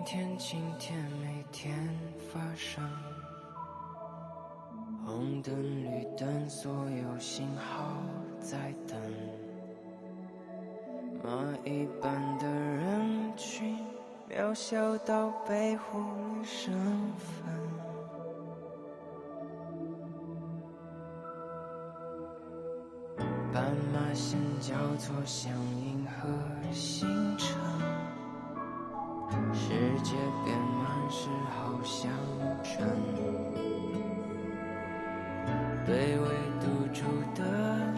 天今天每天发生，红灯绿灯所有信号在等，蚂蚁般的人群渺小到被忽略身份，斑马线交错像银河星辰，世界变满是好像真，对围堵住的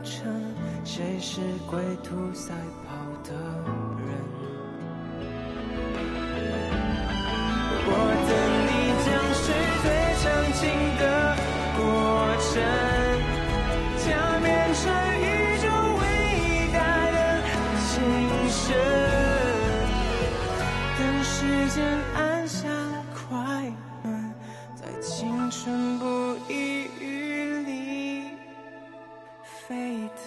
城，谁是归途赛跑的人？我等你将是最长情的过程，将变成宇宙伟大的精神。等时间按下快门，在青春不遗余力沸腾。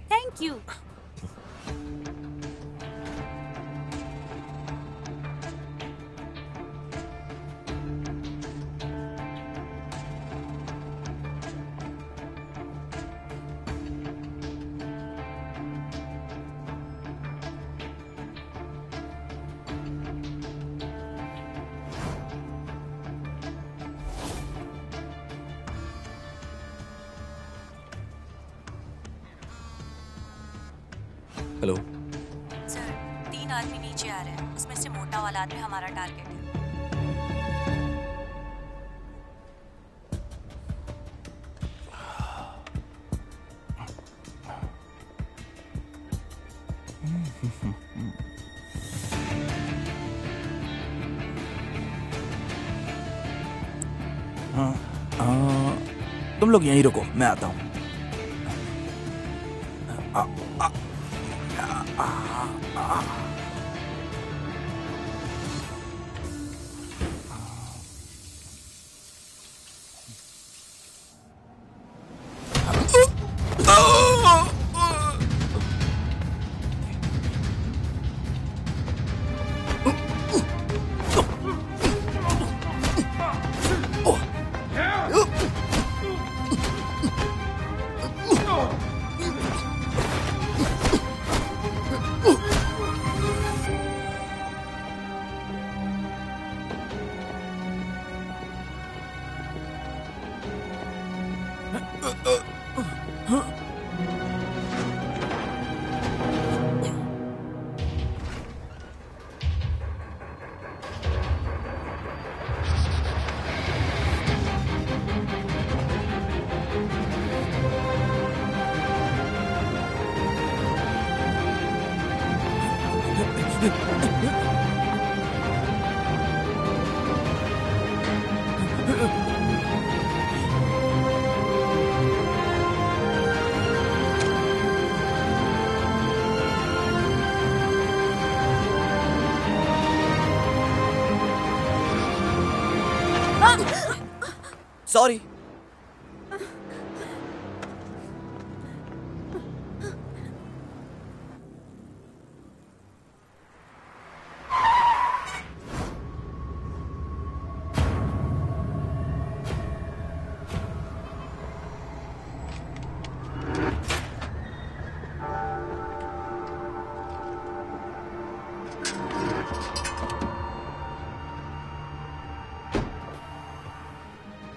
Thank you. Hello sir 3 आदमी नीचे आ रहे हैं, उसमें से मोटा वाला आदमी हमारा टारगेट है। तुम लोग यहीं रुको, मैं आता हूँ। सॉरी।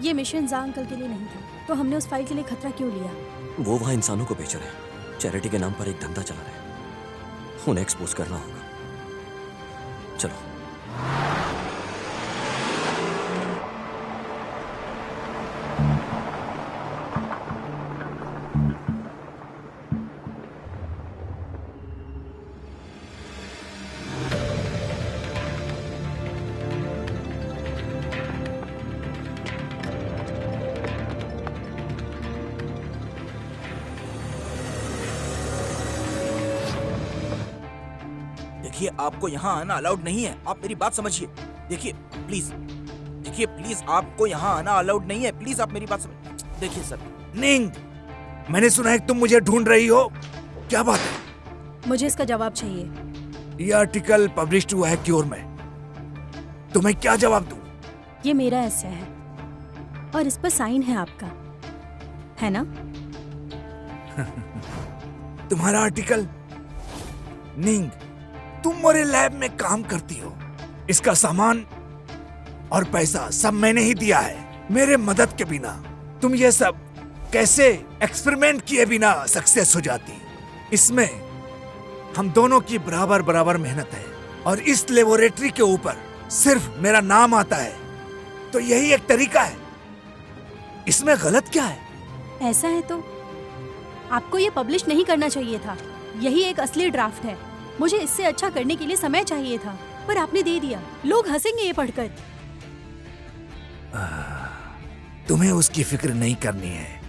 ये मिशन ज़ांग अंकल के लिए नहीं था, तो हमने उस फाइल के लिए खतरा क्यों लिया? वो वहाँ इंसानों को बेच रहे हैं, चैरिटी के नाम पर एक धंधा चला रहे हैं, उन्हें एक्सपोज करना होगा। चलो। देखिए आपको यहाँ आना अलाउड नहीं है, आप मेरी बात समझिए। देखिए प्लीज, देखिए प्लीज, आपको यहाँ आना अलाउड नहीं है, प्लीज आप मेरी बात समझ। देखिए सर। निंग, मैंने सुना है कि तुम मुझे ढूंढ रही हो, क्या बात है? मुझे इसका जवाब चाहिए। ये आर्टिकल पब्लिश हुआ है क्योर में, तुम्हें क्या जवाब दूं? ये मेरा ऐसे है और इस पर साइन है आपका, है ना? तुम्हारा आर्टिकल? निंग, तुम मेरे लैब में काम करती हो, इसका सामान और पैसा सब मैंने ही दिया है। मेरे मदद के बिना तुम ये सब कैसे एक्सपेरिमेंट किए बिना सक्सेस हो जाती? इसमें हम दोनों की बराबर बराबर मेहनत है और इस लेबोरेटरी के ऊपर सिर्फ मेरा नाम आता है, तो यही एक तरीका है। इसमें गलत क्या है? ऐसा है तो आपको ये पब्लिश नहीं करना चाहिए था। यही एक असली ड्राफ्ट है। मुझे इससे अच्छा करने के लिए समय चाहिए था, पर आपने दे दिया। लोग हंसेंगे ये पढ़कर। तुम्हें उसकी फिक्र नहीं करनी है।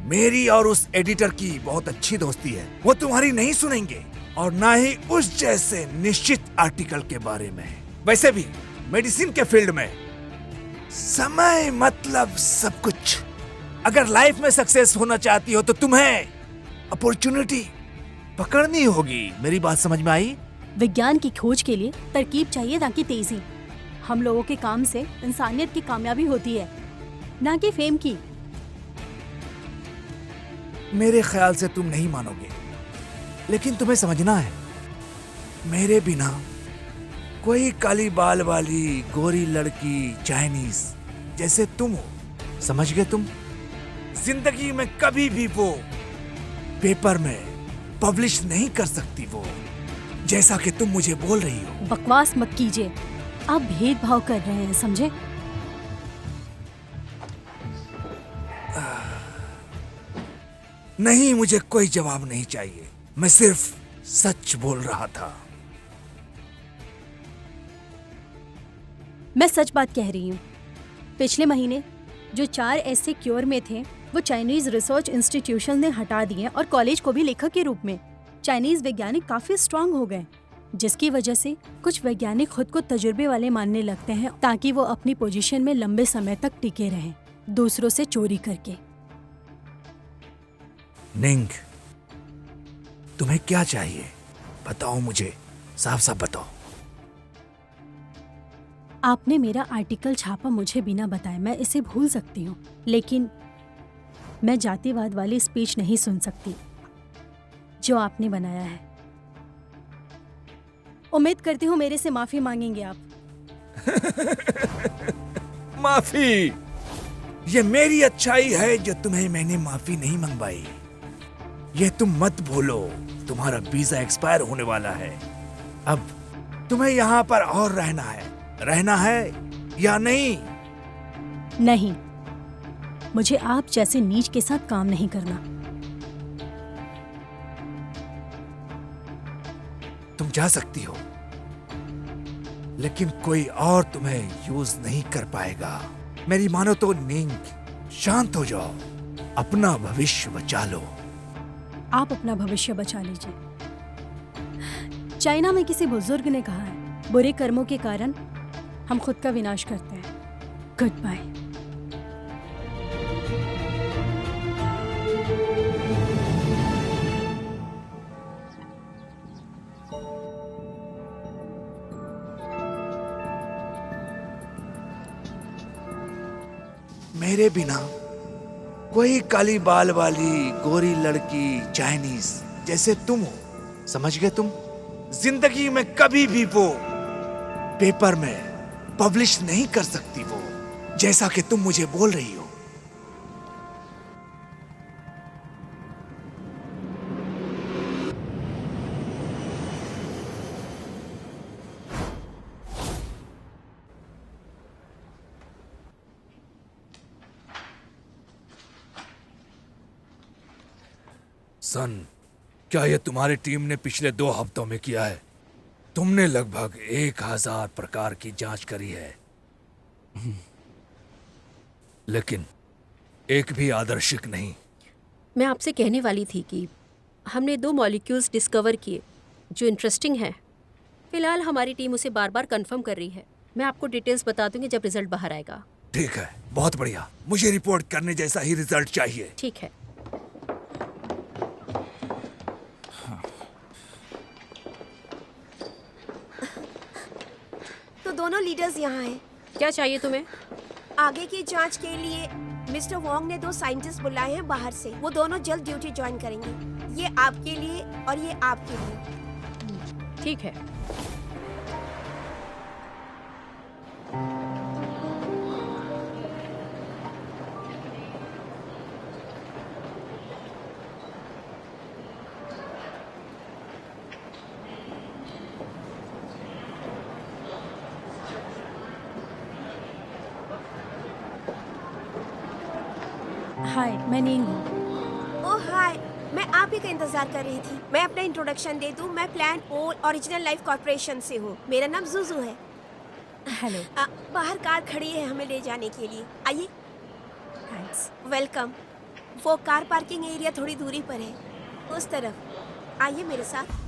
मेरी और उस एडिटर की बहुत अच्छी दोस्ती है, वो तुम्हारी नहीं सुनेंगे, और ना ही उस जैसे निश्चित आर्टिकल के बारे में। वैसे भी मेडिसिन के फील्ड में समय मतलब सब कुछ। अगर लाइफ में सक्सेस होना चाहती हो तो तुम्हें अपॉर्चुनिटी पकड़नी होगी। मेरी बात समझ में आई? विज्ञान की खोज के लिए तरकीब चाहिए, ना कि तेजी। हम लोगों के काम से इंसानियत की कामयाबी होती है, ना कि फेम की। मेरे ख्याल से तुम नहीं मानोगे, लेकिन तुम्हें समझना है, मेरे बिना कोई काली बाल वाली गोरी लड़की चाइनीज जैसे तुम हो, समझ गए तुम? जिंदगी में कभी भी वो पेपर में पब्लिश नहीं कर सकती, वो जैसा कि तुम मुझे बोल रही हो। बकवास मत कीजिए, आप भेदभाव कर रहे हैं, समझे? नहीं, मुझे कोई जवाब नहीं चाहिए, मैं सिर्फ सच बोल रहा था। मैं सच बात कह रही हूँ। पिछले महीने जो 4 ऐसे क्योर में थे, वो चाइनीज रिसर्च इंस्टीट्यूशन ने हटा दिए और कॉलेज को भी लेखक के रूप में। चाइनीज वैज्ञानिक काफी स्ट्रांग हो गए, जिसकी वजह से कुछ वैज्ञानिक खुद को तजुर्बे वाले मानने लगते हैं, ताकि वो अपनी पोजीशन में लंबे समय तक टिके रहें, दूसरों से चोरी करके। निंग, तुम्हें क्या चाहिए? बताओ मुझे, साफ साफ बताओ। आपने मेरा आर्टिकल छापा मुझे बिना बताए, मैं इसे भूल सकती हूँ, लेकिन मैं जातिवाद वाली स्पीच नहीं सुन सकती जो आपने बनाया है। उम्मीद करती हूँ मेरे से माफी मांगेंगे आप। माफी? ये मेरी अच्छाई है जो तुम्हें मैंने माफी नहीं मंगवाई। ये तुम मत भूलो, तुम्हारा वीजा एक्सपायर होने वाला है। अब तुम्हें यहाँ पर और रहना है या नहीं? नहीं, मुझे आप जैसे नीच के साथ काम नहीं करना। तुम जा सकती हो, लेकिन कोई और तुम्हें यूज नहीं कर पाएगा। मेरी मानो तो निंग, शांत हो जाओ, अपना भविष्य बचा लो। आप अपना भविष्य बचा लीजिए। चाइना में किसी बुजुर्ग ने कहा है, बुरे कर्मों के कारण हम खुद का विनाश करते हैं। Goodbye. मेरे बिना कोई काली बाल वाली गोरी लड़की चाइनीज जैसे तुम हो, समझ गए तुम? जिंदगी में कभी भी वो पेपर में पब्लिश नहीं कर सकती, वो जैसा कि तुम मुझे बोल रही हो। सन, क्या ये तुम्हारी टीम ने पिछले 2 हफ्तों में किया है? तुमने लगभग 1000 प्रकार की जांच करी है, लेकिन एक भी आदर्शिक नहीं। मैं आपसे कहने वाली थी कि हमने 2 मॉलिक्यूल्स डिस्कवर किए जो इंटरेस्टिंग है, फिलहाल हमारी टीम उसे बार बार कंफर्म कर रही है। मैं आपको डिटेल्स बता दूंगी जब रिजल्ट बाहर आएगा। ठीक है, बहुत बढ़िया। मुझे रिपोर्ट करने जैसा ही रिजल्ट चाहिए। ठीक है। तो दोनों लीडर्स यहाँ हैं। क्या चाहिए तुम्हें? आगे की जांच के लिए मिस्टर वोंग ने 2 साइंटिस्ट बुलाए हैं बाहर से। वो दोनों जल्द ड्यूटी ज्वाइन करेंगे। ये आपके लिए और ये आपके लिए। ठीक है। हाय, मैं नींग हूँ। ओह हाय, मैं आप ही का इंतजार कर रही थी। मैं अपना इंट्रोडक्शन दे दूं। मैं प्लान ओ ओरिजिनल लाइफ कॉर्पोरेशन से हूँ। मेरा नाम जुजू है। हेलो। बाहर कार खड़ी है हमें ले जाने के लिए। आइए। थैंक्स। वेलकम। वो कार पार्किंग एरिया थोड़ी दूरी पर है, उस तरफ। आइए मेरे साथ।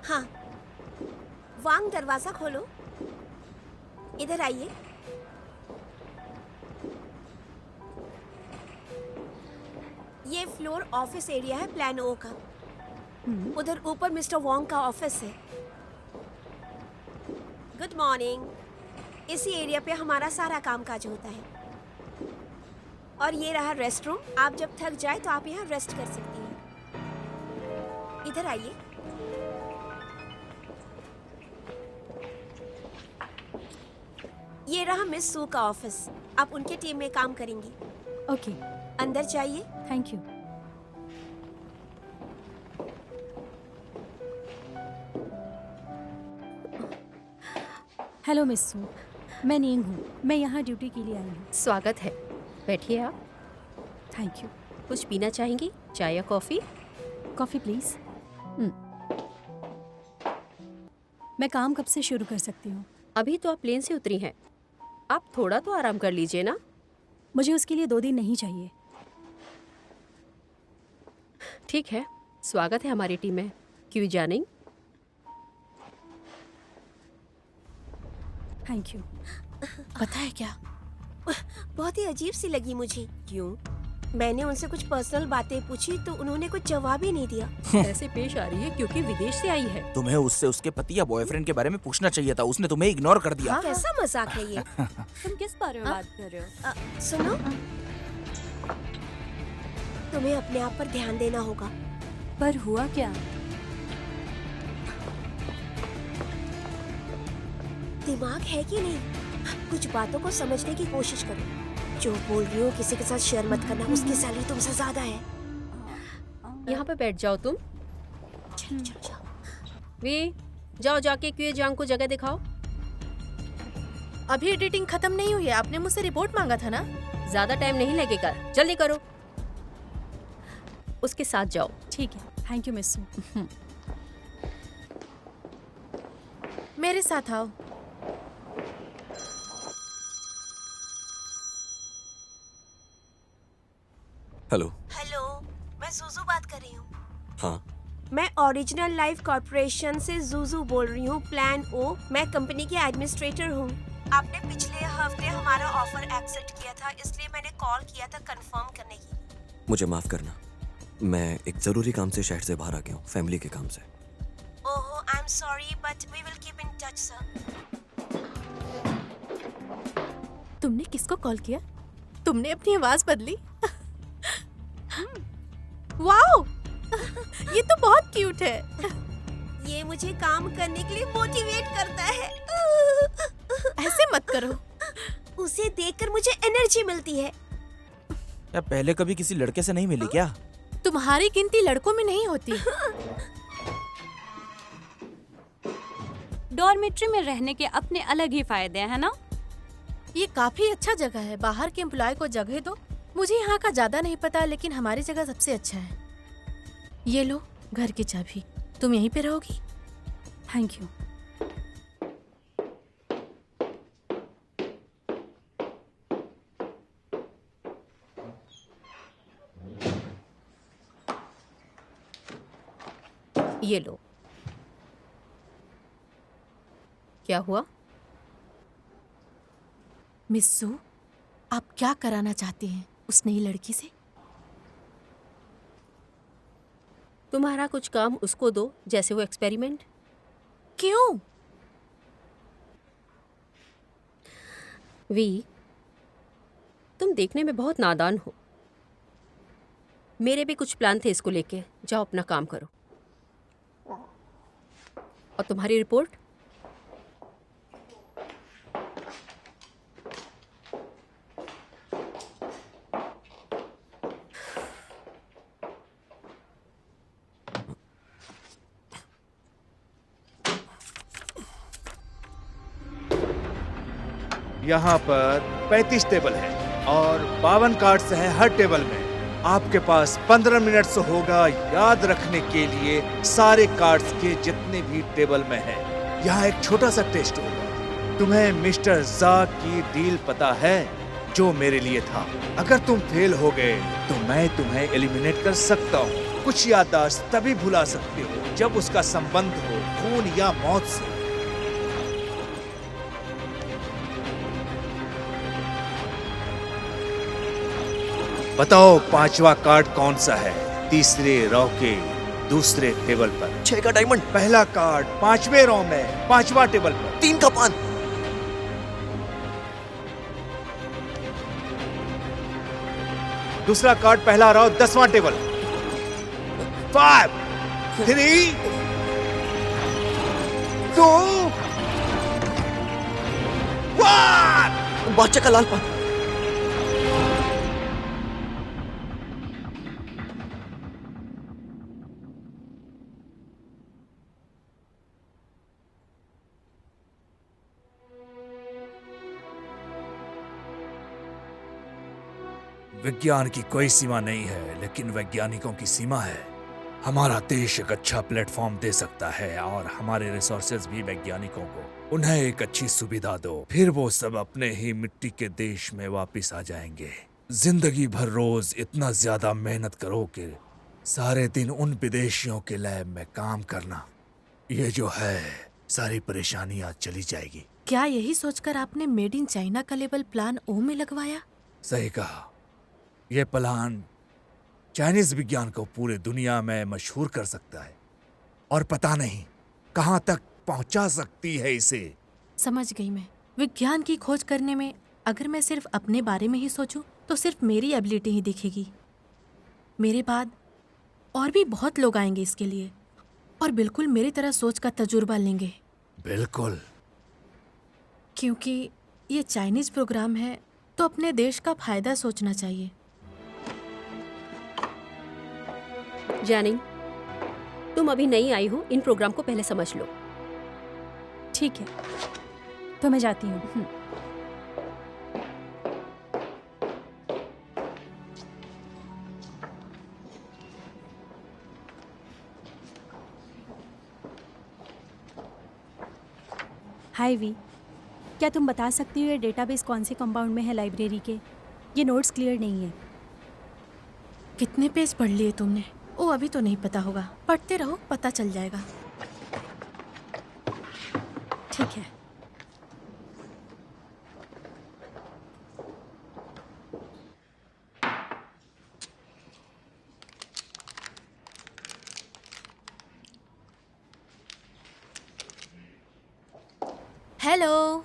हाँ, वांग दरवाजा खोलो। इधर आइए। ये फ्लोर ऑफिस एरिया है प्लान ओ का। उधर ऊपर मिस्टर वोंग का ऑफिस है। Good morning. इसी एरिया पे हमारा सारा कामकाज होता है। और ये रहा रेस्ट रूम। आप जब थक जाए तो आप यहाँ रेस्ट कर सकती हैं। इधर आइए। ये रहा मिस सू का ऑफिस। आप उनके टीम में काम करेंगी। ओके, अंदर जाइए। Thank you. हेलो मिस सू, मैं नींग हूँ। मैं यहाँ ड्यूटी के लिए आई हूँ। स्वागत है। बैठिए आप। Thank you. कुछ पीना चाहेंगी? चाय या कॉफी? Coffee please. मैं काम कब से शुरू कर सकती हूँ? अभी तो आप प्लेन से उतरी हैं। आप थोड़ा तो आराम कर लीजिए ना। मुझे उसके लिए 2 दिन नहीं चाहिए। ठीक है, स्वागत है हमारी टीम में। क्यों जानिंग? Thank you. पता है क्या, बहुत ही अजीब सी लगी मुझे। क्यों? मैंने उनसे कुछ पर्सनल बातें पूछी तो उन्होंने कुछ जवाब ही नहीं दिया। ऐसे पेश आ रही है क्योंकि विदेश से आई है। तुम्हें उससे उसके पति या बॉयफ्रेंड के बारे में पूछना चाहिए था। उसने तुम्हें इग्नोर कर दिया। कैसा मजाक है ये? तुम किस बारे में बात कर रहे हो? सुनो, तुम्हें अपने आप पर ध्यान देना होगा। पर हुआ क्या? दिमाग है कि नहीं? कुछ बातों को समझने की कोशिश करो। जो बोल रही हो किसी के साथ शेयर मत करना। उसकी सैलरी तुमसे ज्यादा है। यहाँ पे बैठ जाओ तुम। चलो चलो जाओ। वी, जाओ जाके क्यूए जांग को जगह दिखाओ। अभी एडिटिंग खत्म नहीं हुई है। आपने मुझसे रिपोर्ट मांगा था ना? ज्यादा टाइम नहीं लगेगा, जल्दी करो। उसके साथ जाओ। ठीक है, थैंक यू मिस सू। मेरे साथ आओ। हेलो। हेलो, मैं जुजू बात कर रही हूँ। हाँ, मैं ओरिजिनल लाइफ कॉर्पोरेशन से जुजू बोल रही हूँ, प्लान ओ। मैं कंपनी की एडमिनिस्ट्रेटर हूँ। आपने पिछले हफ्ते हमारा ऑफर एक्सेप्ट किया था, इसलिए मैंने कॉल किया था कंफर्म करने की। मुझे माफ करना, मैं एक जरूरी काम से शहर से बाहर आ गया हूँ, फैमिली के काम से। Oh, I am sorry but we will keep in touch sir. तुमने किसको कॉल किया? तुमने अपनी आवाज बदली। वाओ, ये तो बहुत क्यूट है। ये मुझे काम करने के लिए मोटिवेट करता है। ऐसे मत करो। उसे देखकर मुझे एनर्जी मिलती है। क्या पहले कभी किसी लड़के से नहीं मिली क्या? तुम्हारी गिनती लड़कों में नहीं होती। डॉर्मेट्री में रहने के अपने अलग ही फायदे हैं ना? ये काफी अच्छा जगह है। बाहर के एम्प्लॉय को जगह दो। मुझे यहाँ का ज्यादा नहीं पता, लेकिन हमारी जगह सबसे अच्छा है। ये लो घर की चाबी। तुम यहीं पे रहोगी? Thank you. ये लो। क्या हुआ? मिस्सू, आप क्या कराना चाहती हैं उस नई लड़की से? तुम्हारा कुछ काम उसको दो, जैसे वो एक्सपेरिमेंट। क्यों? वी, तुम देखने में बहुत नादान हो। मेरे भी कुछ प्लान थे इसको लेके। जाओ अपना काम करो। और तुम्हारी रिपोर्ट? यहाँ पर 35 टेबल है और 52 कार्ड्स हैं हर टेबल में। आपके पास 15 मिनट से होगा याद रखने के लिए सारे कार्ड्स के जितने भी टेबल में हैं। यहाँ एक छोटा सा टेस्ट होगा। तुम्हें मिस्टर जा की डील पता है जो मेरे लिए था? अगर तुम फेल हो गए तो मैं तुम्हें एलिमिनेट कर सकता हूँ। कुछ याददाश्त तभी भुला सकते हो जब उसका संबंध हो खून या मौत से। बताओ पांचवा कार्ड कौन सा है? तीसरे रो के दूसरे टेबल पर। 6 का डायमंड। पहला कार्ड 5वें रो में 5वां टेबल पर। 3 का पान। दूसरा कार्ड पहला रो 10वां टेबल। 5 3 2 1। बादशाह का लाल पान। विज्ञान की कोई सीमा नहीं है, लेकिन वैज्ञानिकों की सीमा है। हमारा देश एक अच्छा प्लेटफॉर्म दे सकता है और हमारे रिसोर्सेज भी वैज्ञानिकों को। उन्हें एक अच्छी सुविधा दो, फिर वो सब अपने ही मिट्टी के देश में वापस आ जाएंगे। जिंदगी भर रोज इतना ज्यादा मेहनत करो कि सारे दिन उन विदेशियों के लैब में काम करना, ये जो है सारी परेशानियां चली जाएगी। क्या यही सोचकर आपने मेड इन चाइना का लेबल प्लान ओ में लगवाया? सही कहा। ये प्लान चाइनीज विज्ञान को पूरे दुनिया में मशहूर कर सकता है और पता नहीं कहां तक पहुंचा सकती है इसे। समझ गई मैं। विज्ञान की खोज करने में अगर मैं सिर्फ अपने बारे में ही सोचूं तो सिर्फ मेरी एबिलिटी ही दिखेगी। मेरे बाद और भी बहुत लोग आएंगे इसके लिए और बिल्कुल मेरी तरह सोच का तजुर्बा लेंगे। बिल्कुल। क्योंकि ये चाइनीज प्रोग्राम है तो अपने देश का फायदा सोचना चाहिए। जैनिंग, तुम अभी नई आई हो, इन प्रोग्राम को पहले समझ लो। ठीक है, तो मैं जाती हूँ। हाय वी, क्या तुम बता सकती हो ये डेटाबेस कौन से कंपाउंड में है लाइब्रेरी के? ये नोट्स क्लियर नहीं है। कितने पेज पढ़ लिए तुमने? ओ, अभी तो नहीं पता होगा। पढ़ते रहो, पता चल जाएगा। ठीक है। हेलो।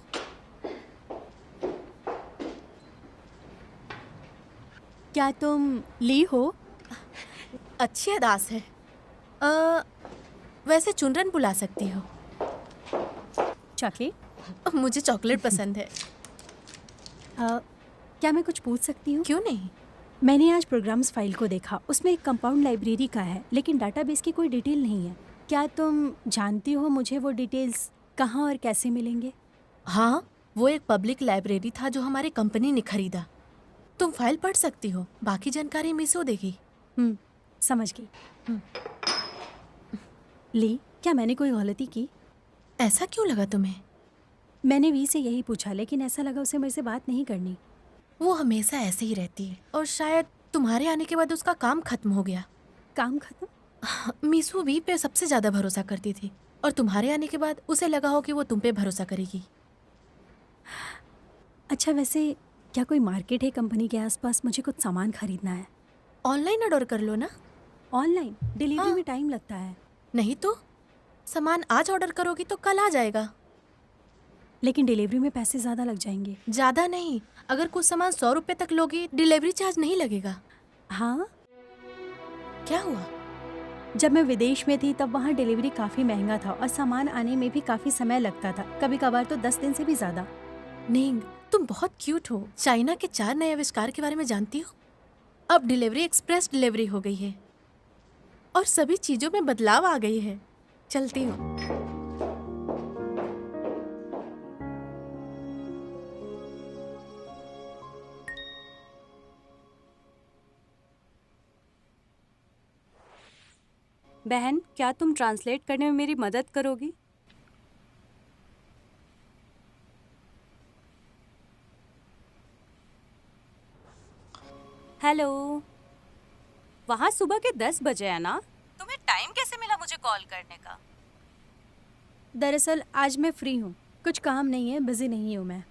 क्या तुम ली हो? अच्छी अदास है। वैसे चुनरन बुला सकती हो। चॉकलेट? मुझे चॉकलेट पसंद है। क्या मैं कुछ पूछ सकती हूँ? क्यों नहीं? मैंने आज प्रोग्राम्स फाइल को देखा, उसमें एक कंपाउंड लाइब्रेरी का है, लेकिन डाटाबेस की कोई डिटेल नहीं है। क्या तुम जानती हो मुझे वो डिटेल्स कहाँ और कैसे मिलेंगे? हाँ, वो एक पब्लिक लाइब्रेरी था जो हमारी कंपनी ने खरीदा। तुम फाइल पढ़ सकती हो, बाकी जानकारी मीसो देगी। समझ गई। ली, क्या मैंने कोई गलती की? ऐसा क्यों लगा तुम्हें? मैंने वी से यही पूछा, लेकिन ऐसा लगा उसे मेरे से बात नहीं करनी। वो हमेशा ऐसे ही रहती है, और शायद तुम्हारे आने के बाद उसका काम खत्म हो गया। काम खत्म? मीसू वी पे सबसे ज्यादा भरोसा करती थी, और तुम्हारे आने के बाद उसे लगा हो कि वो तुम पे भरोसा करेगी। अच्छा, वैसे क्या कोई मार्केट है कंपनी के आसपास? मुझे कुछ सामान खरीदना है। ऑनलाइन ऑर्डर कर लो ना। ऑनलाइन डिलीवरी हाँ। में टाइम लगता है। नहीं तो सामान आज ऑर्डर करोगी तो कल आ जाएगा। लेकिन डिलीवरी में पैसे ज़्यादा लग जाएंगे। ज्यादा नहीं, अगर कुछ सामान 100 रुपए तक लोगी डिलीवरी चार्ज नहीं लगेगा। हाँ, क्या हुआ? जब मैं विदेश में थी तब वहाँ डिलीवरी काफ़ी महंगा था और सामान आने में भी काफ़ी समय लगता था, कभी कभार तो 10 दिन से भी ज़्यादा। निंग, तुम बहुत क्यूट हो। चाइना के 4 नए आविष्कार के बारे में जानती हो? अब डिलीवरी एक्सप्रेस डिलीवरी हो गई है और सभी चीजों में बदलाव आ गई है। चलती हूँ। बहन, क्या तुम ट्रांसलेट करने में मेरी मदद करोगी? हेलो, वहाँ सुबह के 10 बजे है ना? तुम्हें टाइम कैसे मिला मुझे कॉल करने का? दरअसल आज मैं फ्री हूँ, कुछ काम नहीं है, बिजी नहीं हूँ मैं।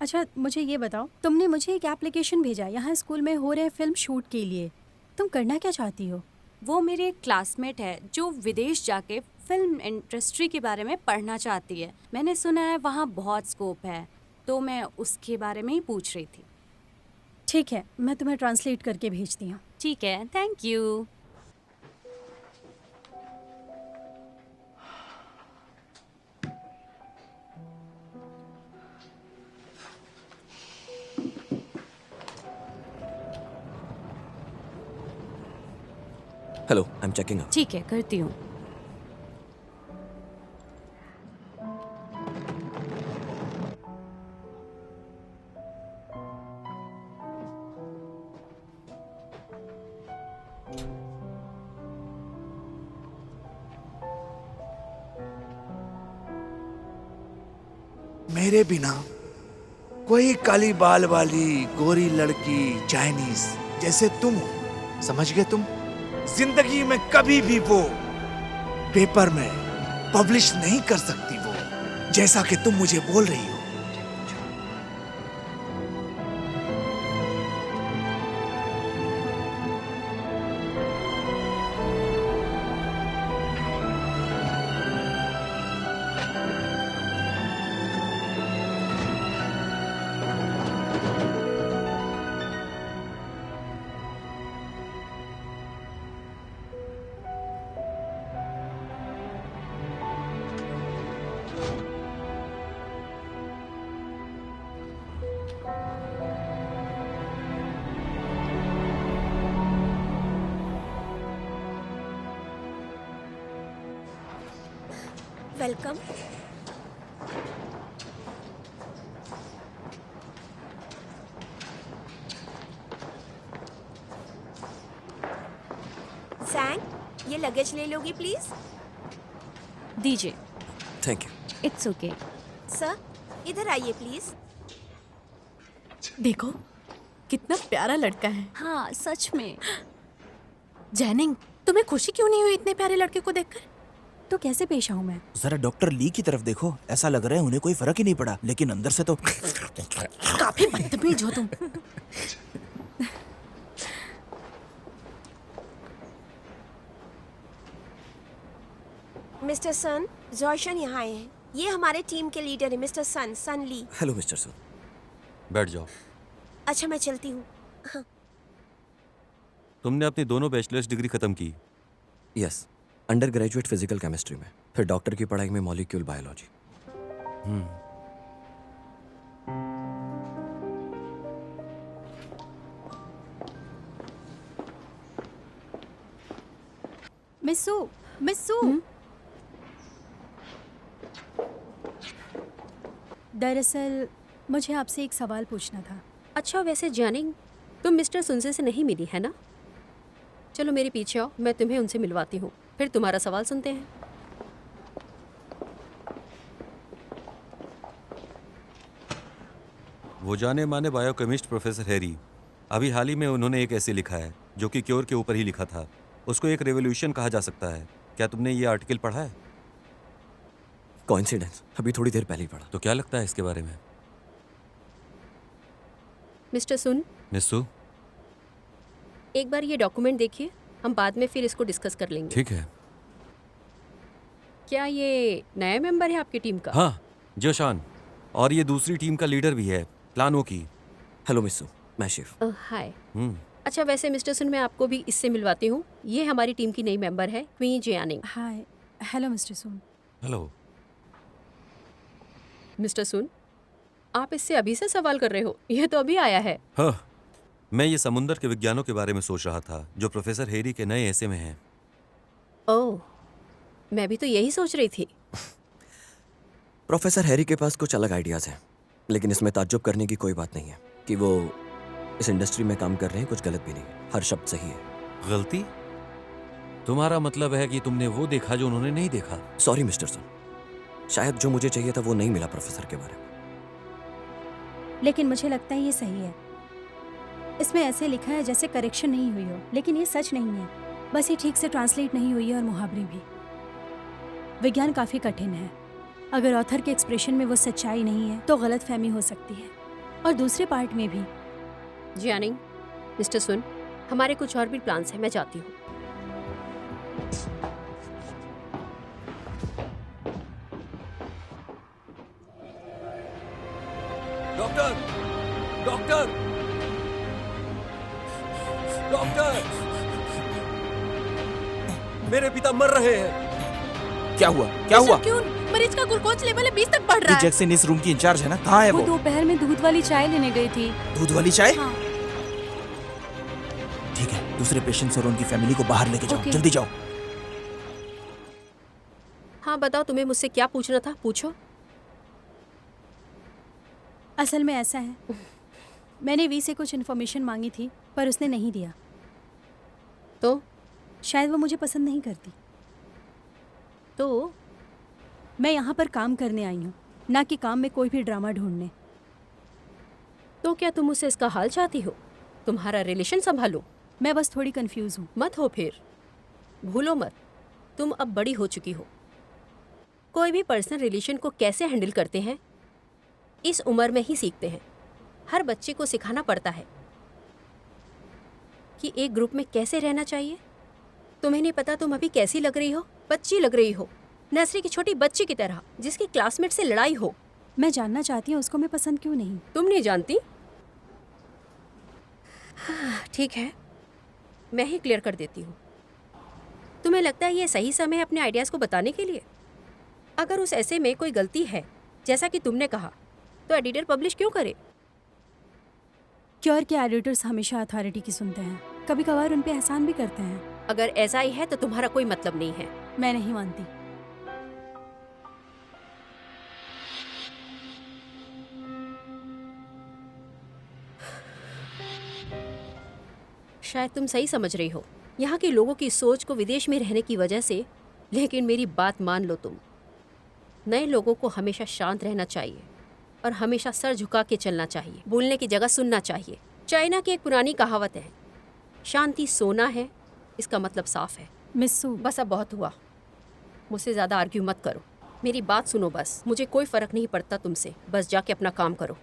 अच्छा, मुझे ये बताओ, तुमने मुझे एक एप्लीकेशन भेजा यहाँ स्कूल में हो रहे फिल्म शूट के लिए। तुम करना क्या चाहती हो? वो मेरे एक क्लासमेट है जो विदेश जाके फिल्म इंडस्ट्री के बारे में पढ़ना चाहती है। मैंने सुना है वहाँ बहुत स्कोप है, तो मैं उसके बारे में ही पूछ रही थी। ठीक है, मैं तुम्हें ट्रांसलेट करके भेजती हूँ। ठीक है, thank you. Hello, I am checking out. ठीक है, करती हूँ। मेरे बिना कोई काली बाल वाली गोरी लड़की चाइनीज जैसे तुम हो, समझ गए तुम? जिंदगी में कभी भी वो पेपर में पब्लिश नहीं कर सकती वो, जैसा कि तुम मुझे बोल रही हो। वेलकम। सैंग, ये लगेज ले लोगी प्लीज? दीजिए। Thank you. It's okay. Sir, इधर आइए प्लीज। देखो कितना प्यारा लड़का है। हाँ, सच में। जैनिंग, तुम्हें खुशी क्यों नहीं हुई इतने प्यारे लड़के को देखकर? तो कैसे पेश आऊँ मैं? जरा डॉक्टर ली की तरफ देखो, ऐसा लग रहा है उन्हें कोई फर्क ही नहीं पड़ा, लेकिन अंदर से तो काफी बदतमीज हो तुम। मिस्टर सन, जॉर्शन यहाँ आए हैं। ये हमारे टीम के लीडर है, मिस्टर सन ली। हेलो मिस्टर सन। बैठ जाओ। अच्छा, मैं चलती हूँ। तुमने अपनी दोनों बैचलर्स डिग्री खत्म की? Yes, under graduate physical chemistry में, फिर डॉक्टर की पढ़ाई में मॉलिक्यूल बायोलॉजी। मिस्सू, मिस्सू। दरअसल मुझे आपसे एक सवाल पूछना था। अच्छा, वैसे जानिंग, तुम मिस्टर सुनसे से नहीं मिली है ना? चलो मेरे पीछे आओ, मैं तुम्हें उनसे मिलवाती हूँ, फिर तुम्हारा सवाल सुनते हैं। वो जाने माने बायोकेमिस्ट प्रोफेसर हैरी, अभी हाल ही में उन्होंने एक ऐसे लिखा है जो कि क्योर के ऊपर ही लिखा था। उसको एक रेवोल्यूशन कहा जा सकता है। क्या तुमने ये आर्टिकल पढ़ा है? कोइंसिडेंस, अभी थोड़ी देर पहले ही पढ़ा। तो क्या लगता है इसके बारे में? मिस्टर सुन, मिस्सू, एक बार ये डॉक्यूमेंट देखिए, हम बाद में फिर इसको डिस्कस कर लेंगे। ठीक है। क्या ये नया मेंबर है आपकी टीम का? हाँ, जोशान, और ये दूसरी टीम का लीडर भी है, प्लानो की। हेलो मिस्सू, मैं शिव। हाय। हम्म, अच्छा, वैसे मिस्टर सुन, मैं आपको भी इससे मिलवाती हूँ। ये हमारी टीम की नई मेंबर है, क्वीन जियानिंग। हाय, हेलो मिस्टर सुन। हेलो। मिस्टर सुन, आप इससे अभी से सवाल कर रहे हो? ये तो अभी आया है। हाँ, मैं ये समुंदर के विज्ञानों के बारे में सोच रहा था जो प्रोफेसर हैरी के नए ऐसे में हैं। ओह, मैं भी तो यही सोच रही थी। प्रोफेसर हैरी के पास कुछ अलग आइडियाज़ हैं, लेकिन इसमें ताज्जुब करने की कोई बात नहीं है कि वो इस इंडस्ट्री में काम कर रहे हैं। कुछ गलत भी नहीं, हर शब्द सही है। गलती? तुम्हारा मतलब है कि तुमने वो देखा जो उन्होंने नहीं देखा? सॉरी मिस्टर सुन, शायद जो मुझे चाहिए था वो नहीं मिला प्रोफेसर के बारे में। लेकिन मुझे लगता है ये सही है। इसमें ऐसे लिखा है जैसे करेक्शन नहीं हुई हो, लेकिन ये सच नहीं है। बस ये ठीक से ट्रांसलेट नहीं हुई है और मुहावरे भी। विज्ञान काफ़ी कठिन है। अगर ऑथर के एक्सप्रेशन में वो सच्चाई नहीं है तो गलतफहमी हो सकती है, और दूसरे पार्ट में भी। जियानिंग, मिस्टर सुन, हमारे कुछ और भी प्लान्स हैं, मैं जाती हूँ। डॉक्टर, डॉक्टर, डॉक्टर, मेरे पिता मर रहे हैं। क्या हुआ? क्या हुआ? क्यों? मरीज का ग्लूकोज लेवल 20 तक बढ़ रहा है। जैक्सन इस रूम की इंचार्ज है ना, कहाँ है वो वो? दोपहर में दूध वाली चाय लेने गई थी। दूध वाली चाय? हाँ। ठीक है, दूसरे पेशेंट्स और उनकी फैमिली को बाहर लेके जाओ। ओके। जल्दी जाओ। हाँ बताओ, तुम्हें मुझसे क्या पूछना था? पूछो। असल में ऐसा है, मैंने वी से कुछ इन्फॉर्मेशन मांगी थी पर उसने नहीं दिया। तो शायद वो मुझे पसंद नहीं करती। तो मैं यहाँ पर काम करने आई हूँ, ना कि काम में कोई भी ड्रामा ढूंढने। तो क्या तुम मुझसे इसका हाल चाहती हो? तुम्हारा रिलेशन संभालो। मैं बस थोड़ी कंफ्यूज हूँ। मत हो फिर, भूलो मत, तुम अब बड़ी हो चुकी हो। कोई भी पर्सनल रिलेशन को कैसे हैंडल करते हैं इस उम्र में ही सीखते हैं। हर बच्चे को सिखाना पड़ता है कि एक ग्रुप में कैसे रहना चाहिए। तुम्हें नहीं पता तुम अभी कैसी लग रही हो? बच्ची लग रही हो, नर्सरी की छोटी बच्ची की तरह, जिसकी क्लासमेट से लड़ाई हो। मैं जानना चाहती हूँ उसको मैं पसंद क्यों नहीं। तुम नहीं जानती? हाँ, ठीक है, मैं ही क्लियर कर देती हूँ। तुम्हें लगता है ये सही समय है अपने आइडियाज़ को बताने के लिए? अगर उस ऐसे में कोई गलती है, जैसा कि तुमने कहा, तो एडिटर पब्लिश क्यों करे? क्योर के एडिटर्स हमेशा अथॉरिटी की सुनते हैं, कभी कभार उन पे एहसान भी करते हैं। अगर ऐसा ही है तो तुम्हारा कोई मतलब नहीं है। मैं नहीं मानती। शायद तुम सही समझ रही हो यहाँ के लोगों की सोच को विदेश में रहने की वजह से, लेकिन मेरी बात मान लो तुम। नए लोगों को हमेशा शांत रहना चाहिए और हमेशा सर झुका के चलना चाहिए। बोलने की जगह सुनना चाहिए। चाइना की एक पुरानी कहावत है, शांति सोना है, इसका मतलब साफ है। मिस्सू, बस अब बहुत हुआ, मुझसे ज़्यादा आर्ग्यू मत करो। मेरी बात सुनो बस। मुझे कोई फ़र्क नहीं पड़ता तुमसे, बस जाके अपना काम करो।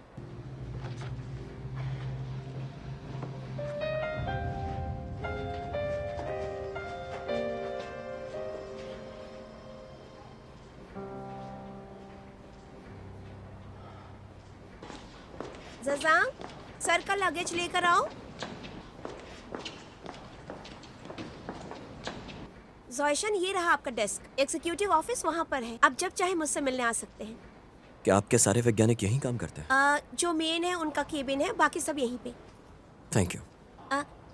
जज़ांग, सर का लगेज लेकर आओ। ज़ोइशन, ये रहा आपका डेस्क। एग्जीक्यूटिव ऑफिस वहाँ पर है, आप जब चाहे मुझसे मिलने आ सकते हैं। क्या आपके सारे वैज्ञानिक यहीं काम करते हैं? जो मेन है उनका केबिन है, बाकी सब यहीं पे। Thank you.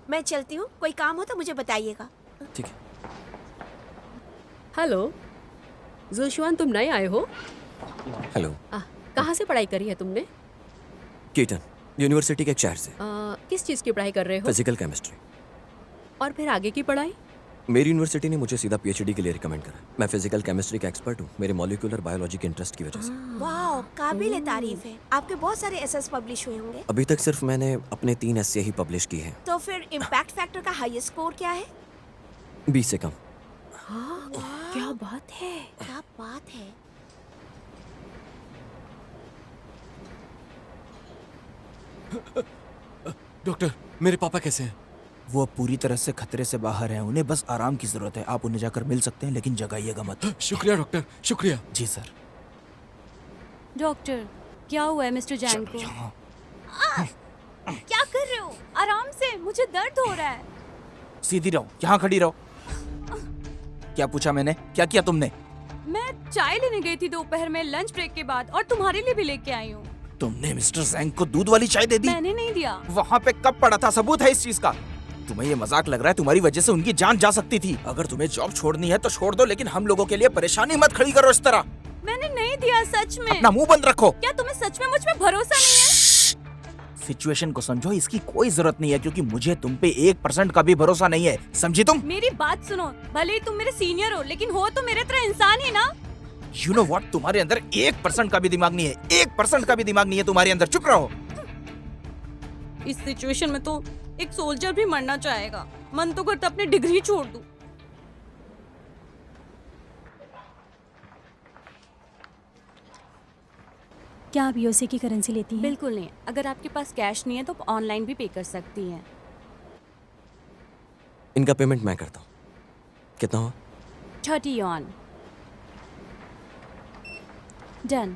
मैं चलती हूँ, कोई काम हो तो मुझे बताइएगा। ठीक है। हेलो जोशुआन, तुम नए आए हो? हेलो। कहाँ से पढ़ाई करी है तुमने? कीटन यूनिवर्सिटी के एक शहर से। किस चीज़ की पढ़ाई कर रहे हो? Physical chemistry. और फिर आगे की पढ़ाई? मेरी यूनिवर्सिटी ने मुझे सीधा पीएचडी के लिए रिकमेंड करा। मैं फिजिकल केमिस्ट्री का एक्सपर्ट हूँ, मेरे मॉलिक्यूलर बायोलॉजी के इंटरेस्ट की वजह से। वाह, काबिल तारीफ है। आपके बहुत सारे एसेस पब्लिश हुए होंगे। अभी तक सिर्फ मैंने अपने 3 एस्से ही पब्लिश की हैं। तो फिर इम्पैक्ट फैक्टर का हाईएस्ट स्कोर क्या है? 20 से कम। क्या बात है! क्या बात है! डॉक्टर, मेरे पापा कैसे हैं? वो अब पूरी तरह से खतरे से बाहर हैं। उन्हें बस आराम की जरूरत है। आप उन्हें जाकर मिल सकते हैं, लेकिन जगाइएगा मत। शुक्रिया डॉक्टर, शुक्रिया। जी सर। डॉक्टर, क्या हुआ है मिस्टर जैंग को? क्या कर रहे हो? आराम से, मुझे दर्द हो रहा है। सीधी रहो, यहाँ खड़ी रहो। क्या पूछा मैंने? क्या किया तुमने? मैं चाय लेने गई थी दोपहर में लंच ब्रेक के बाद, और तुम्हारे लिए भी लेके आई हूँ। तुमने मिस्टर जैंग को दूध वाली चाय दे दी? मैंने नहीं दिया। वहाँ पे कब पड़ा था? सबूत है इस चीज का? तुम्हें ये मजाक लग रहा है? तुम्हारी वजह से उनकी जान जा सकती थी। अगर तुम्हें जॉब छोड़नी है तो छोड़ दो, लेकिन हम लोगों के लिए परेशानी मत खड़ी करो इस तरह। मैंने नहीं दिया, सच में। अपना मुंह बंद रखो। क्या तुम्हें सच में मुझ पे भरोसा नहीं है? सिचुएशन को समझो, इसकी कोई जरूरत नहीं है, क्योंकि मुझे तुम पे 1% का भी भरोसा नहीं है, समझी तुम? मेरी बात सुनो, भले ही तुम मेरे सीनियर हो, लेकिन हो तो मेरे तरह इंसान ही ना। You know what? तुम्हारे अंदर 1% का भी दिमाग नहीं है। 1% का भी दिमाग नहीं है तुम्हारे अंदर। चुप रहो। इस सिचुएशन में तो एक सोल्जर भी मरना चाहेगा। मन तो करता अपनी डिग्री छोड़ दूं। क्या आप यूएसए की करेंसी लेती हैं? बिल्कुल नहीं। अगर आपके पास कैश नहीं है तो आप ऑनलाइन भी पे कर सकती हैं। इनका पेमेंट मैं करता हूँ। कितना हुआ? 30 yuan। Done.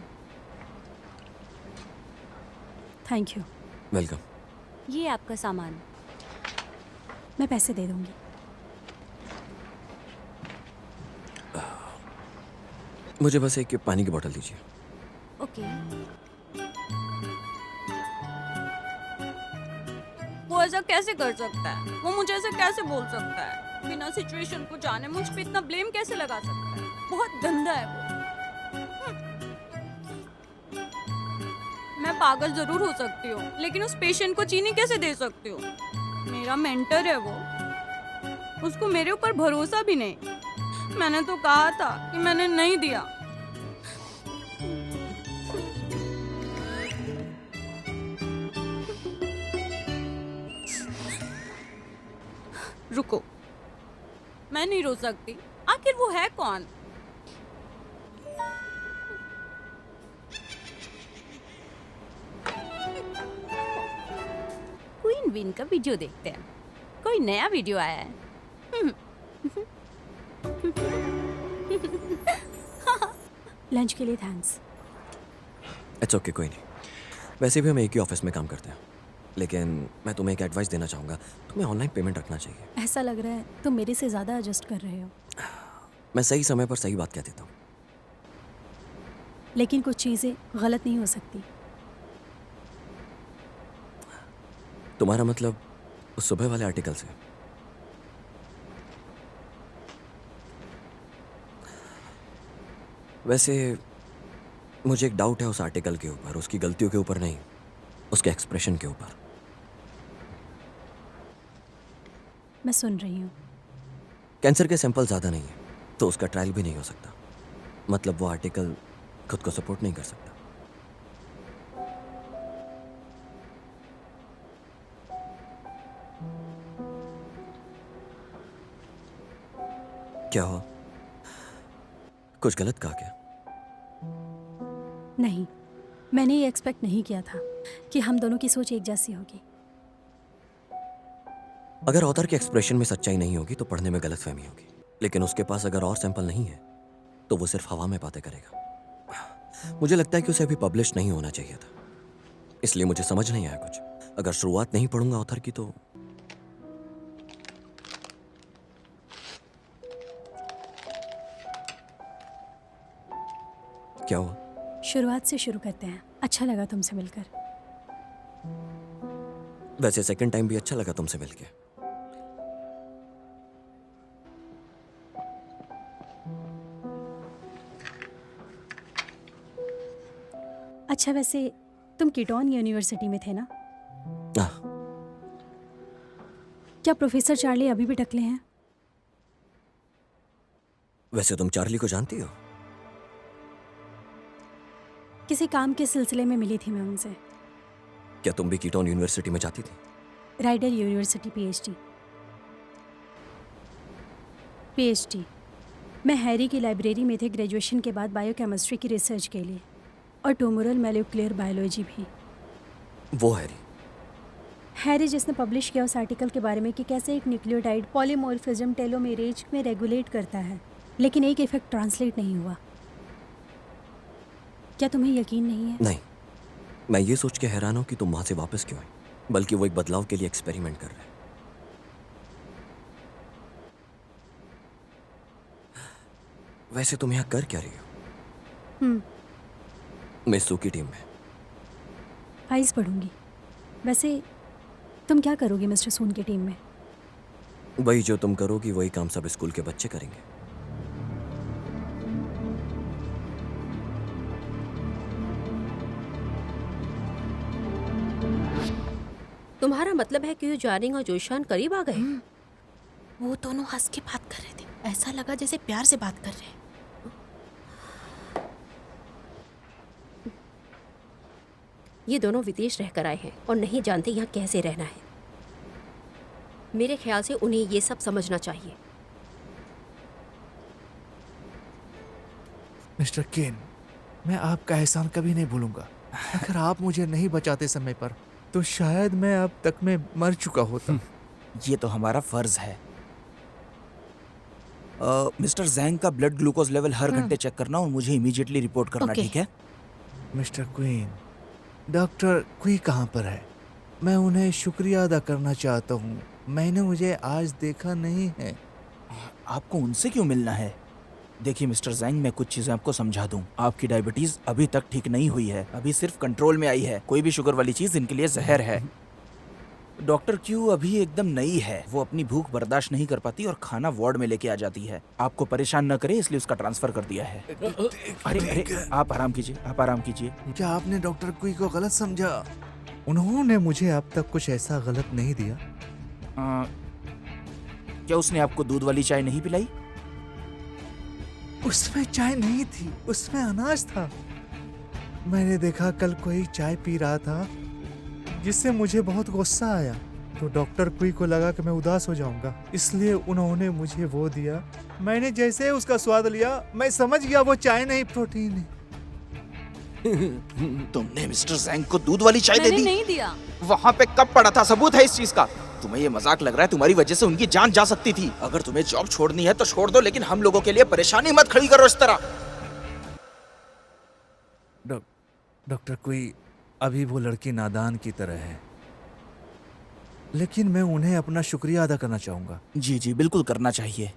Thank you. Welcome. ये आपका सामान। मैं पैसे दे दूंगी। मुझे बस एक पानी की बोतल दीजिए। ओके। वो ऐसा कैसे कर सकता है? वो मुझे ऐसे कैसे बोल सकता है? बिना सिचुएशन को जाने मुझ पे इतना ब्लेम कैसे लगा सकता है? बहुत गंदा है वो। मैं पागल जरूर हो सकती हूँ, लेकिन उस पेशेंट को चीनी कैसे दे सकती हूँ? मेरा मेंटर है वो। उसको मेरे ऊपर भरोसा भी नहीं। मैंने तो कहा था कि मैंने नहीं दिया। रुको, मैं नहीं रो सकती। आखिर वो है कौन? क्वीन विन का वीडियो देखते हैं। कोई नया वीडियो आया है। लंच के लिए थैंक्स। इट्स ओके, कोई नहीं। वैसे भी हम एक ही ऑफिस में काम करते हैं, लेकिन मैं तुम्हें एक एडवाइस देना चाहूँगा। तुम्हें ऑनलाइन पेमेंट रखना चाहिए। ऐसा लग रहा है तुम मेरे से ज़्यादा एडजस्ट कर रहे हो। मैं सही समय पर सही बात कह देता हूँ। लेकिन कुछ चीज़ें गलत नहीं हो सकती। तुम्हारा मतलब उस सुबह वाले आर्टिकल से? वैसे मुझे एक डाउट है उस आर्टिकल के ऊपर, उसकी गलतियों के ऊपर नहीं, उसके एक्सप्रेशन के ऊपर। मैं सुन रही हूँ। कैंसर के सैंपल ज़्यादा नहीं है तो उसका ट्रायल भी नहीं हो सकता। मतलब वो आर्टिकल खुद को सपोर्ट नहीं कर सकता। क्या हुआ? कुछ गलत कहा क्या? नहीं, मैंने ये एक्सपेक्ट नहीं किया था कि हम दोनों की सोच एक जैसी होगी। अगर ऑथर के एक्सप्रेशन में सच्चाई नहीं होगी तो पढ़ने में गलतफहमी होगी, लेकिन उसके पास अगर और सैंपल नहीं है तो वो सिर्फ हवा में बातें करेगा। मुझे लगता है कि उसे अभी पब्लिश नहीं होना चाहिए था, इसलिए मुझे समझ नहीं आया कुछ। अगर शुरुआत नहीं पढ़ूंगा ऑथर की तो क्या हुआ? शुरुआत से शुरू करते हैं। अच्छा लगा तुमसे मिलकर। वैसे सेकंड टाइम भी अच्छा लगा तुमसे मिलके। अच्छा, वैसे तुम कीटॉन यूनिवर्सिटी में थे ना? आह, क्या प्रोफेसर चार्ली अभी भी टकले हैं? वैसे तुम चार्ली को जानती हो? किसी काम के सिलसिले में मिली थी मैं उनसे। क्या तुम भी कीटॉन यूनिवर्सिटी में जाती थी? Rider University PhD. मैं हैरी की लाइब्रेरी में थे ग्रेजुएशन के बाद बायोकेमिस्ट्री की रिसर्च के लिए, और ट्यूमरल मोलिकुलर बायोलॉजी भी। वो हैरी जिसने पब्लिश किया उस आर्टिकल के बारे में कि कैसे एक न्यूक्लियोटाइड पॉलीमॉर्फिज्म टेलोमेरेज में रेगुलेट करता है, लेकिन एक इफेक्ट ट्रांसलेट नहीं हुआ। क्या तुम्हें यकीन नहीं है? नहीं, मैं ये सोच के हैरान हूं कि तुम वहां से वापस क्यों आई, बल्कि वो एक बदलाव के लिए एक्सपेरिमेंट कर रहे हैं। वैसे तुम यहाँ कर क्या रही हो? मिस्सू की टीम में। फाइल्स पढ़ूंगी। वैसे तुम क्या करोगी मिस्टर सून की टीम में? वही जो तुम करोगी वही काम सब स्कूल के बच्चे करेंगे। तुम्हारा मतलब है कि ये जानिंग और जोशान करीब आ गए? वो दोनों हंस के बात कर रहे थे, ऐसा लगा जैसे प्यार से बात कर रहे हैं। ये दोनों विदेश रहकर आए हैं और नहीं जानते यहाँ कैसे रहना है। मेरे ख्याल से उन्हें ये सब समझना चाहिए। मिस्टर केन, मैं आपका एहसान कभी नहीं भूलूंगा। अगर आप मुझे नहीं बचाते समय पर तो शायद मैं अब तक में मर चुका होता। ये तो हमारा फर्ज है। मिस्टर जैंग का ब्लड ग्लूकोज लेवल हर घंटे चेक करना और मुझे इमीडिएटली रिपोर्ट करना, ओके। ठीक है? मिस्टर क्वीन, डॉक्टर क्वी कहाँ पर है? मैं उन्हें शुक्रिया अदा करना चाहता हूँ। मैंने मुझे आज देखा नहीं है। आपको उनसे क्यों मिलना है? देखिए मिस्टर जैंग, मैं कुछ चीजें आपको समझा दूं। आपकी डायबिटीज अभी तक ठीक नहीं हुई है, अभी सिर्फ कंट्रोल में आई है। कोई भी शुगर वाली चीज इनके लिए जहर है। डॉक्टर क्यू अभी एकदम नई है, वो अपनी भूख बर्दाश्त नहीं कर पाती और खाना वार्ड में लेके आ जाती है। आपको परेशान न करे इसलिए उसका ट्रांसफर कर दिया है। अरे आप आराम कीजिए, आप आराम कीजिए। क्या आपने डॉक्टर क्वी को गलत समझा? उन्होंने मुझे अब तक कुछ ऐसा गलत नहीं दिया। क्या उसने आपको दूध वाली चाय नहीं पिलाई? उसमें चाय नहीं थी, उसमें अनाज था। मैंने देखा कल कोई चाय पी रहा था जिससे मुझे बहुत गुस्सा आया, तो डॉक्टर क्वी को लगा कि मैं उदास हो जाऊंगा, इसलिए उन्होंने मुझे वो दिया। मैंने जैसे उसका स्वाद लिया मैं समझ गया वो चाय नहीं, प्रोटीन है। तुमने मिस्टर जैंग को दूध वाली चाय दे मैंने दी? नहीं दिया। वहाँ पे कब पड़ा था? सबूत है इस चीज का? तुम्हें ये मजाक लग रहा है? तुम्हारी वजह से उनकी जान जा सकती थी। अगर तुम्हें जॉब छोड़नी है तो छोड़ दो, लेकिन हम लोगों के लिए परेशानी मत खड़ी करो इस तरह। डॉक्टर क्वी, अभी वो लड़की नादान की तरह है, लेकिन मैं उन्हें अपना शुक्रिया अदा करना चाहूंगा। जी जी बिल्कुल करना चाहिए।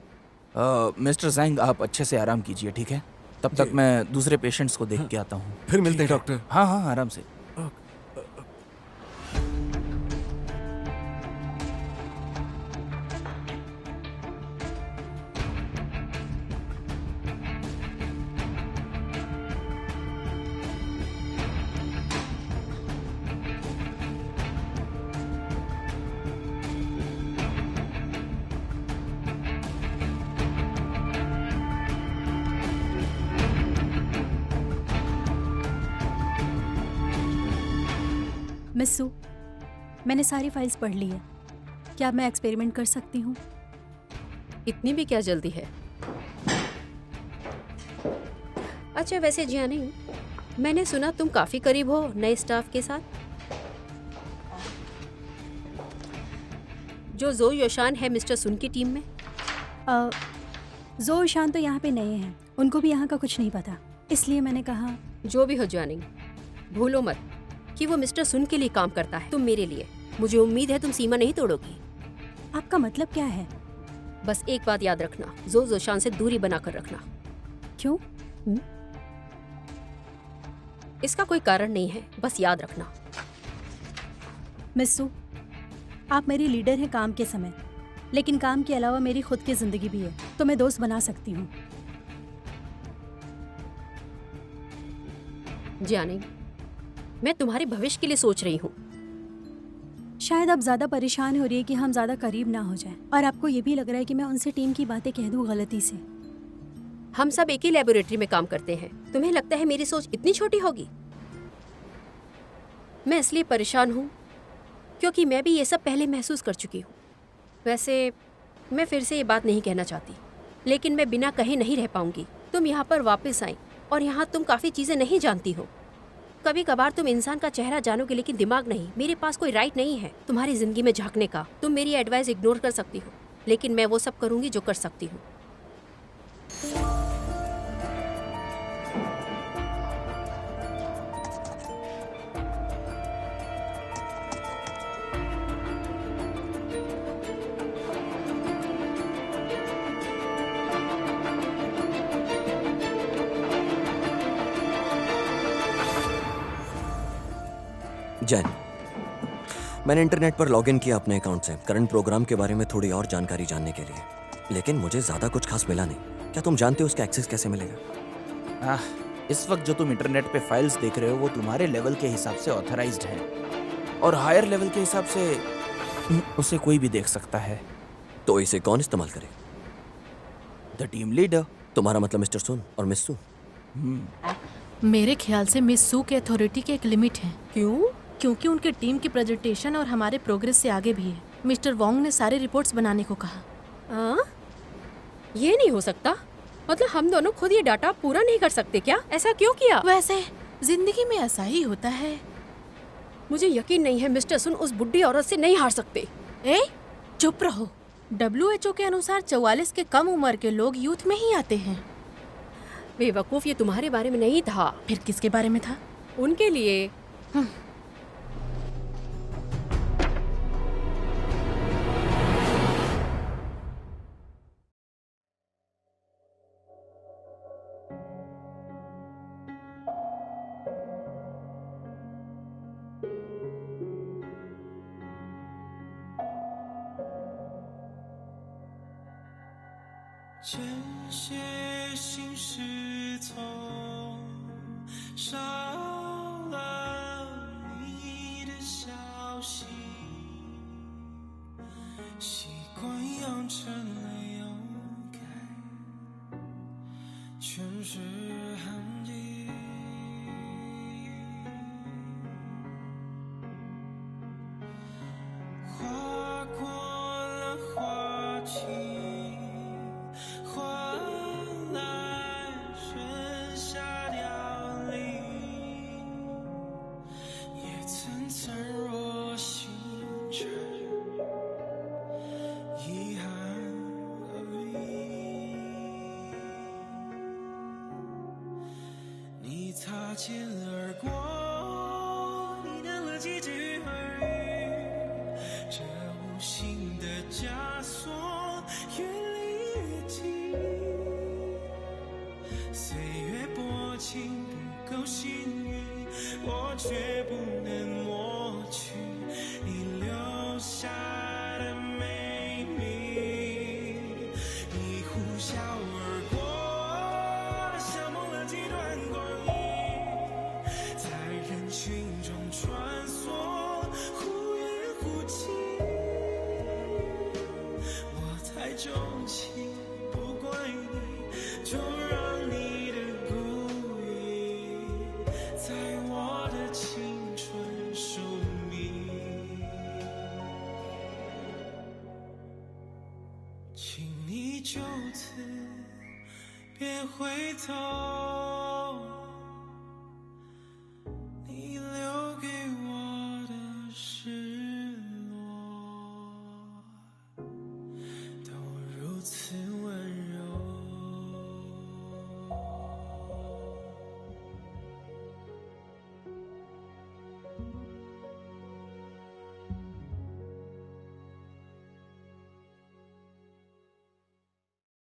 मिस्टर जैंग आप अच्छे से आराम कीजिए, ठीक है? तब तक मैं दूसरे पेशेंट्स को देख के आता हूँ। फिर मिलते हैं डॉक्टर। हाँ हाँ आराम से। मिस्सू, मैंने सारी फाइल्स पढ़ ली है। क्या अब मैं एक्सपेरिमेंट कर सकती हूँ? इतनी भी क्या जल्दी है? अच्छा, वैसे जियानिंग, मैंने सुना तुम काफी करीब हो नए स्टाफ के साथ। जो जो योशान है मिस्टर सुन की टीम में। जो शान तो यहाँ पे नए हैं, उनको भी यहाँ का कुछ नहीं पता, इसलिए मैंने कहा। जो भी हो जानिंग, भूलो मत कि वो मिस्टर सुन के लिए काम करता है, तुम मेरे लिए। मुझे उम्मीद है तुम सीमा नहीं तोड़ोगी। आपका मतलब क्या है? बस एक बात याद रखना, जो जोशान से दूरी बनाकर रखना। क्यों? इसका कोई कारण नहीं है, बस याद रखना। मिस सू, आप मेरी लीडर हैं काम के समय, लेकिन काम के अलावा मेरी खुद की जिंदगी भी है, तो मैं दोस्त बना सकती हूँ। जाने, मैं तुम्हारे भविष्य के लिए सोच रही हूँ। शायद आप ज्यादा परेशान हो रही है कि हम ज्यादा करीब ना हो जाएं, और आपको ये भी लग रहा है कि मैं उनसे टीम की बातें कह दूं गलती से। हम सब एक ही लेबोरेटरी में काम करते हैं, तुम्हें लगता है मेरी सोच इतनी छोटी होगी? मैं इसलिए परेशान हूँ क्योंकि मैं भी ये सब पहले महसूस कर चुकी हूँ। वैसे मैं फिर से ये बात नहीं कहना चाहती, लेकिन मैं बिना कहे नहीं रह पाऊंगी। तुम यहाँ पर वापस आई और यहाँ तुम काफ़ी चीज़ें नहीं जानती हो। कभी कभार तुम इंसान का चेहरा जानोगे लेकिन दिमाग नहीं। मेरे पास कोई राइट नहीं है तुम्हारी ज़िंदगी में झांकने का। तुम मेरी एडवाइस इग्नोर कर सकती हो, लेकिन मैं वो सब करूँगी जो कर सकती हूँ। जैन, मैंने इंटरनेट पर लॉगिन किया अपने अकाउंट से करंट प्रोग्राम के बारे में थोड़ी और जानकारी जानने के लिए, लेकिन मुझे ज़्यादा कुछ खास मिला नहीं। क्या तुम जानते हो उसका एक्सेस कैसे मिलेगा? इस वक्त जो तुम इंटरनेट पे फाइल्स देख रहे हो वो तुम्हारे लेवल के हिसाब से ऑथराइज्ड हैं, और हायर लेवल के हिसाब से उसे कोई भी देख सकता है। तो इसे कौन इस्तेमाल करे? The team leader. तुम्हारा मतलब मिस्टर सुन और मिस सू? मेरे ख्याल से मिस सू के अथॉरिटी की एक लिमिट है। क्यों? क्योंकि उनके टीम की प्रेजेंटेशन और हमारे प्रोग्रेस से आगे भी है। मिस्टर वोंग ने सारे रिपोर्ट्स बनाने को कहा। ये नहीं हो सकता। मतलब हम दोनों खुद ये डाटा पूरा नहीं कर सकते क्या? ऐसा क्यों किया? वैसे जिंदगी में ऐसा ही होता है। मुझे यकीन नहीं है मिस्टर सुन उस बुढ़ी औरत से नहीं हार सकते। चुप रहो। WHO के अनुसार 44 के कम उम्र के लोग यूथ में ही आते हैं। बेवकूफ, ये तुम्हारे बारे में नहीं था। फिर किसके बारे में था? उनके लिए।这些心事从少了你的消息，习惯养成了勇敢，全是寒意。划过了花期。擦肩而过，你淡了几句耳语，这无形的枷锁越离越近，岁月薄情不够幸运，我却不能抹去你留下的美丽，你呼啸而过，消磨了几段光阴。人群中穿梭，忽远忽近，我太重情，不怪你，就让你的孤影在我的青春寿命，请你就此别回头。